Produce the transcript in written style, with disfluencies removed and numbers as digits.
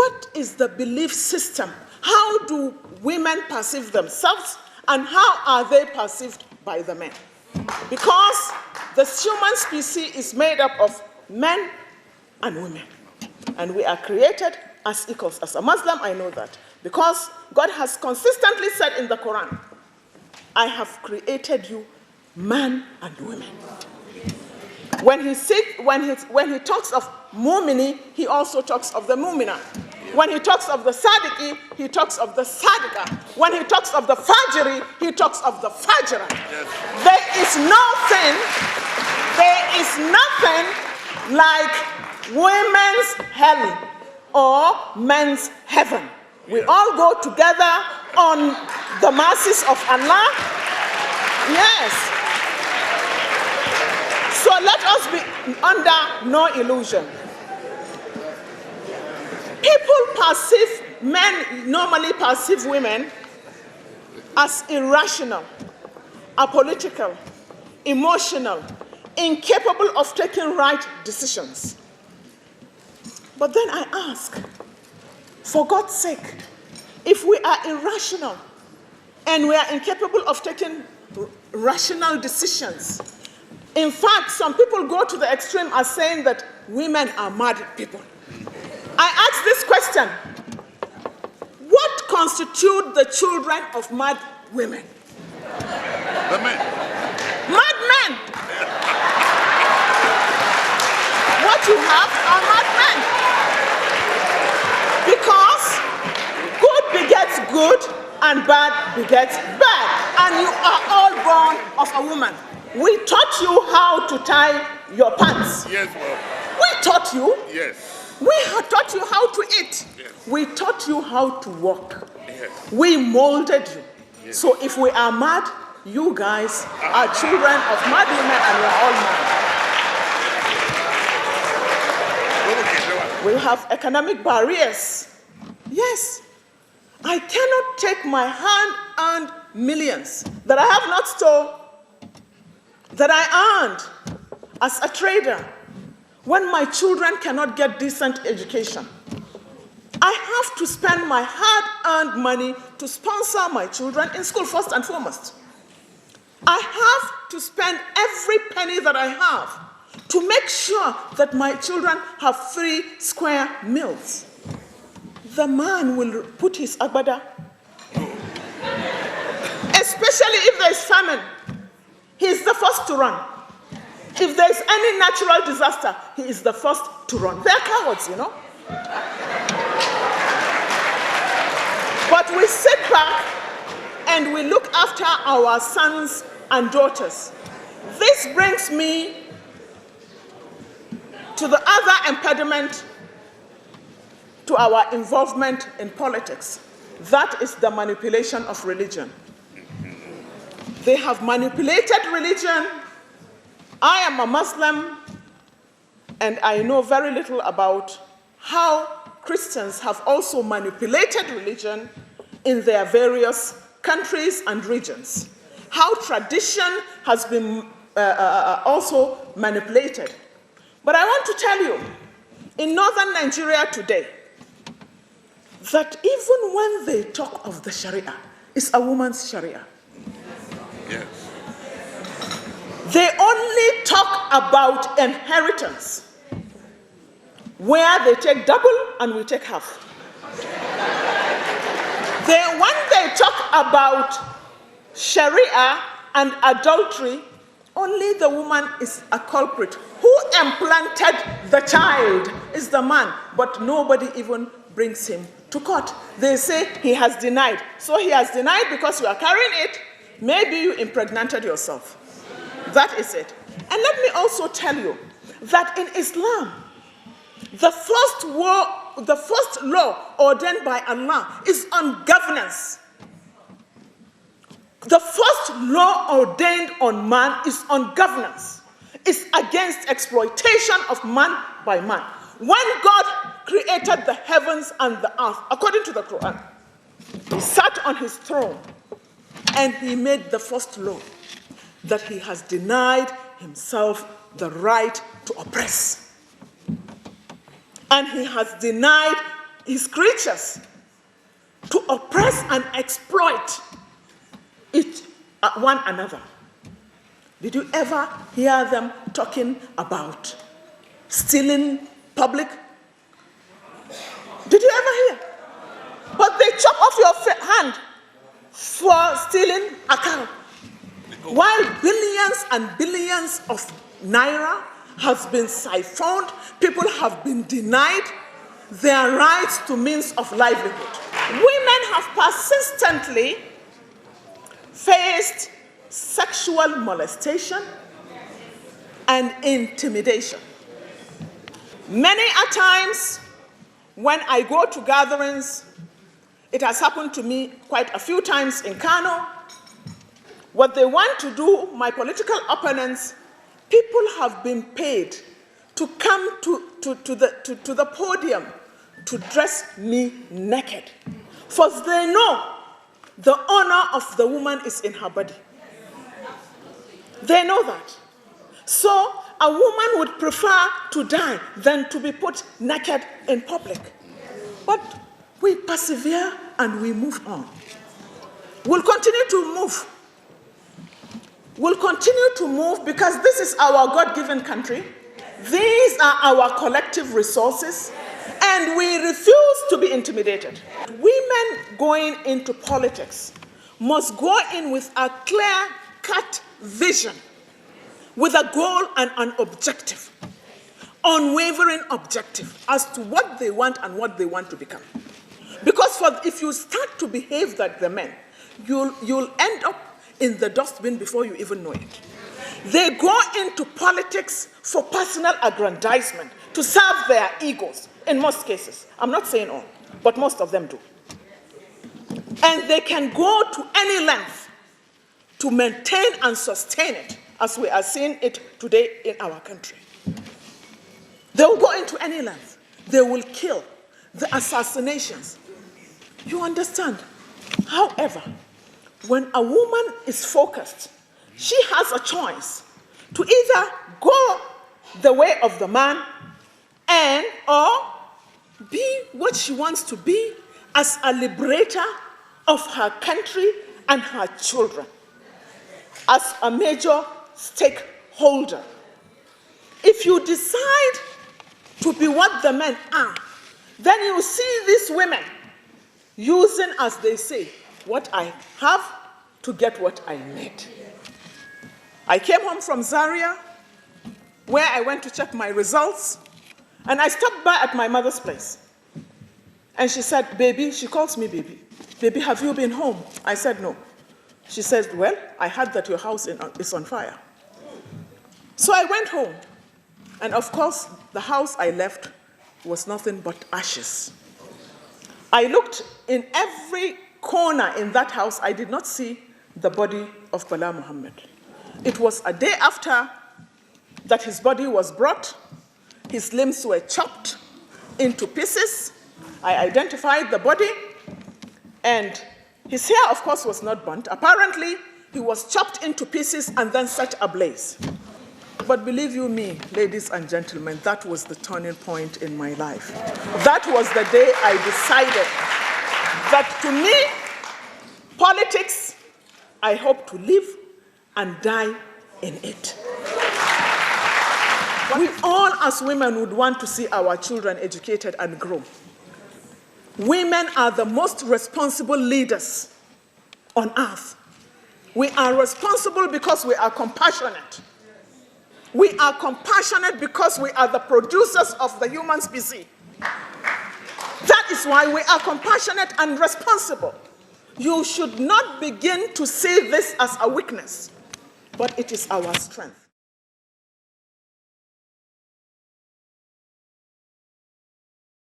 what is the belief system? How do women perceive themselves, and how are they perceived by the men? Because the human species is made up of men and women, and we are created as equals. As a Muslim, I know that, because God has consistently said in the Quran, I have created you man and women. When he talks of mu'mini, he also talks of the mu'mina. When he talks of the sadiqi, he talks of the sadiqa. When he talks of the fajiri, he talks of the fajira. Yes. There is nothing like women's hell or men's heaven. We all go together on the mercies of Allah. Yes. So let us be under no illusion. Men normally perceive women as irrational, apolitical, emotional, incapable of taking right decisions. But then I ask, for God's sake, if we are irrational and we are incapable of taking rational decisions, in fact, some people go to the extreme as saying that women are mad people. I ask this question: what constitutes the children of mad women? The men. Mad men. What you have are mad men. Because good begets good and bad begets bad. And you are all born of a woman. We taught you how to tie your pants. Yes, well. We taught you. Yes. We taught you how to eat. Yes. We taught you how to walk. Yes. We molded you. Yes. So if we are mad, you guys are children of mad women, and we're all mad. We have economic barriers. Yes. I cannot take my hand-earned millions that I have not stolen, that I earned as a trader, when my children cannot get decent education. I have to spend my hard-earned money to sponsor my children in school first and foremost. I have to spend every penny that I have to make sure that my children have 3 square meals. The man will put his agbada, especially if there is famine. He is the first to run. If there is any natural disaster, he is the first to run. They are cowards, you know. But we sit back and we look after our sons and daughters. This brings me to the other impediment to our involvement in politics. That is the manipulation of religion. They have manipulated religion. I am a Muslim, and I know very little about how Christians have also manipulated religion in their various countries and regions. How tradition has been also manipulated. But I want to tell you, in northern Nigeria today, that even when they talk of the Sharia, it's a woman's Sharia. Yes. They only talk about inheritance, where they take double and we take half. When they talk about Sharia and adultery, only the woman is a culprit. Who implanted the child is the man, but nobody even brings him to court. They say he has denied. So he has denied because you are carrying it. Maybe you impregnated yourself. That is it. And let me also tell you that in Islam, the first law ordained by Allah is on governance. The first law ordained on man is on governance. It's against exploitation of man by man. When God created the heavens and the earth, according to the Quran, he sat on his throne and he made the first law that he has denied himself the right to oppress. And he has denied his creatures to oppress and exploit one another. Did you ever hear them talking about stealing public? Did you ever hear? But they chop off your hand for stealing a cow. While billions and billions of naira has been siphoned, people have been denied their rights to means of livelihood. Women have persistently faced sexual molestation and intimidation. Many a times when I go to gatherings, it has happened to me quite a few times in Kano. What they want to do, my political opponents, people have been paid to come to the podium to dress me naked. For they know the honor of the woman is in her body. They know that. So a woman would prefer to die than to be put naked in public. But we persevere and we move on. We'll continue to move. We'll continue to move because this is our God-given country. These are our collective resources, and we refuse to be intimidated. Women going into politics must go in with a clear-cut vision, with a goal and an objective, unwavering objective as to what they want and what they want to become. Because if you start to behave like the men, you'll end up in the dustbin before you even know it. They go into politics for personal aggrandizement, to serve their egos, in most cases. I'm not saying all, but most of them do. And they can go to any length to maintain and sustain it, as we are seeing it today in our country. They will go into any length. They will kill. The assassinations. You understand? However, when a woman is focused, she has a choice to either go the way of the man or be what she wants to be as a liberator of her country and her children, as a major stakeholder. If you decide to be what the men are, then you see these women using, as they say, what I have to get what I need. I came home from Zaria, where I went to check my results, and I stopped by at my mother's place. And she said, baby, she calls me baby. Baby, have you been home? I said, no. She says, well, I heard that your house is on fire. So I went home. And of course, the house I left was nothing but ashes. I looked in every corner in that house. I did not see the body of Bala Muhammad. It was a day after that his body was brought. His limbs were chopped into pieces. I identified the body, and his hair, of course, was not burnt. Apparently, he was chopped into pieces and then set ablaze. But believe you me, ladies and gentlemen, that was the turning point in my life. That was the day I decided that to me, politics, I hope to live and die in it. We all as women would want to see our children educated and grow. Women are the most responsible leaders on earth. We are responsible because we are compassionate. We are compassionate because we are the producers of the human species. That is why we are compassionate and responsible. You should not begin to see this as a weakness, but it is our strength.